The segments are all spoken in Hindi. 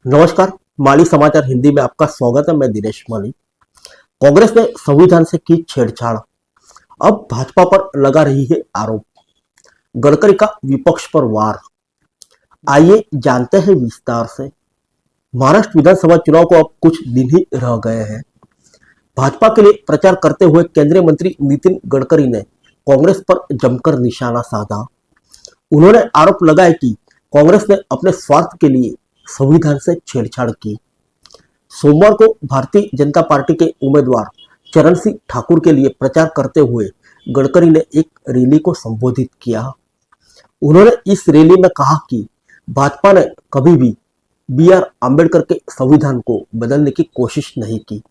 नमस्कार। माली समाचार हिंदी में आपका स्वागत है। मैं दिनेश माली। कांग्रेस ने संविधान से की छेड़छाड़, अब भाजपा पर लगा रही है आरोप। गडकरी का विपक्ष पर वार। आइए जानते हैं विस्तार से। महाराष्ट्र विधानसभा चुनाव को अब कुछ दिन ही रह गए हैं। भाजपा के लिए प्रचार करते हुए केंद्रीय मंत्री नितिन गडकरी ने कांग्रेस पर जमकर निशाना साधा। उन्होंने आरोप लगाया कि कांग्रेस ने अपने स्वार्थ के लिए संविधान से छेड़छाड़ की। सोमवार को भारतीय जनता पार्टी के उम्मीदवार चरण सिंह ठाकुर के लिए प्रचार करते हुए गडकरी ने एक रैली को संबोधित किया। उन्होंने इस रैली में कहा कि भाजपा ने कभी भी B.R. आम्बेडकर के संविधान को बदलने की कोशिश नहीं की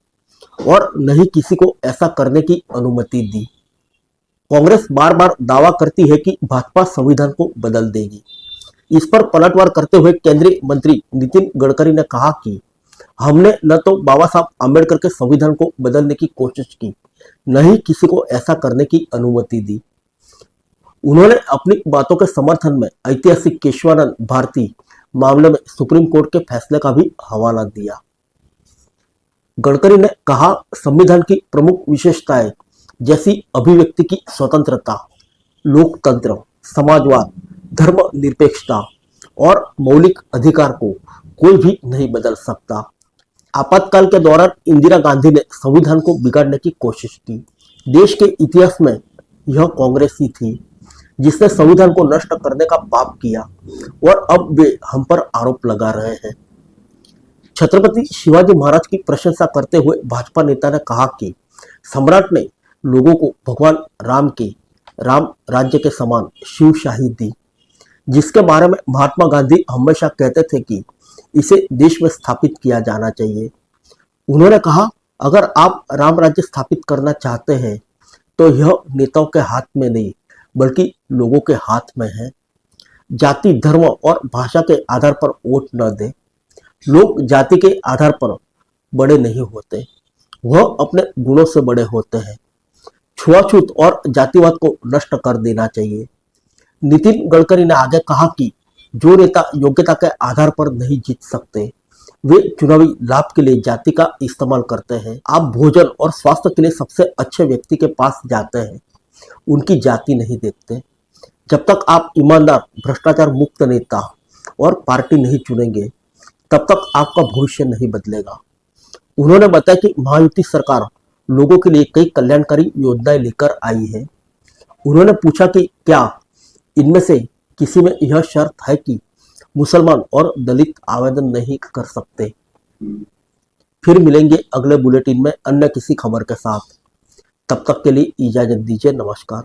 और न ही किसी को ऐसा करने की अनुमति दी। कांग्रेस बार बार दावा करती है कि भाजपा संविधान को बदल देगी। इस पर पलटवार करते हुए केंद्रीय मंत्री नितिन गडकरी ने कहा कि हमने न तो बाबा साहब आम्बेडकर के संविधान को बदलने की कोशिश की, न ही किसी को ऐसा करने की अनुमति दी। उन्होंने अपनी बातों के समर्थन में ऐतिहासिक केशवानंद भारती मामले में सुप्रीम कोर्ट के फैसले का भी हवाला दिया। गडकरी ने कहा, संविधान की प्रमुख विशेषताएं जैसी अभिव्यक्ति की स्वतंत्रता, लोकतंत्र, समाजवाद, धर्मनिरपेक्षता और मौलिक अधिकार को कोई भी नहीं बदल सकता। आपातकाल के दौरान इंदिरा गांधी ने संविधान को बिगाड़ने की कोशिश की। देश के इतिहास में यह कांग्रेस ही थी जिसने संविधान को नष्ट करने का पाप किया और अब वे हम पर आरोप लगा रहे हैं। छत्रपति शिवाजी महाराज की प्रशंसा करते हुए भाजपा नेता ने कहा कि सम्राट ने लोगों को भगवान राम के राम राज्य के समान शिवशाही दी, जिसके बारे में महात्मा गांधी हमेशा कहते थे कि इसे देश में स्थापित किया जाना चाहिए। उन्होंने कहा, अगर आप राम राज्य स्थापित करना चाहते हैं तो यह नेताओं के हाथ में नहीं बल्कि लोगों के हाथ में है। जाति, धर्म और भाषा के आधार पर वोट न दें। लोग जाति के आधार पर बड़े नहीं होते, वह अपने गुणों से बड़े होते हैं। छुआछूत और जातिवाद को नष्ट कर देना चाहिए। नितिन गडकरी ने आगे कहा कि जो नेता योग्यता के आधार पर नहीं जीत सकते वे चुनावी लाभ के लिए जाति का इस्तेमाल करते हैं। आप भोजन और स्वास्थ्य के लिए सबसे अच्छे व्यक्ति के पास जाते हैं, उनकी जाति नहीं देखते। जब तक आप ईमानदार, भ्रष्टाचार मुक्त नेता और पार्टी नहीं चुनेंगे तब तक आपका भविष्य नहीं बदलेगा। उन्होंने बताया कि महायुति सरकार लोगों के लिए कई कल्याणकारी योजनाएं लेकर आई है। उन्होंने पूछा कि क्या इनमें से किसी में यह शर्त है कि मुसलमान और दलित आवेदन नहीं कर सकते। फिर मिलेंगे अगले बुलेटिन में अन्य किसी खबर के साथ। तब तक के लिए इजाजत दीजिए। नमस्कार।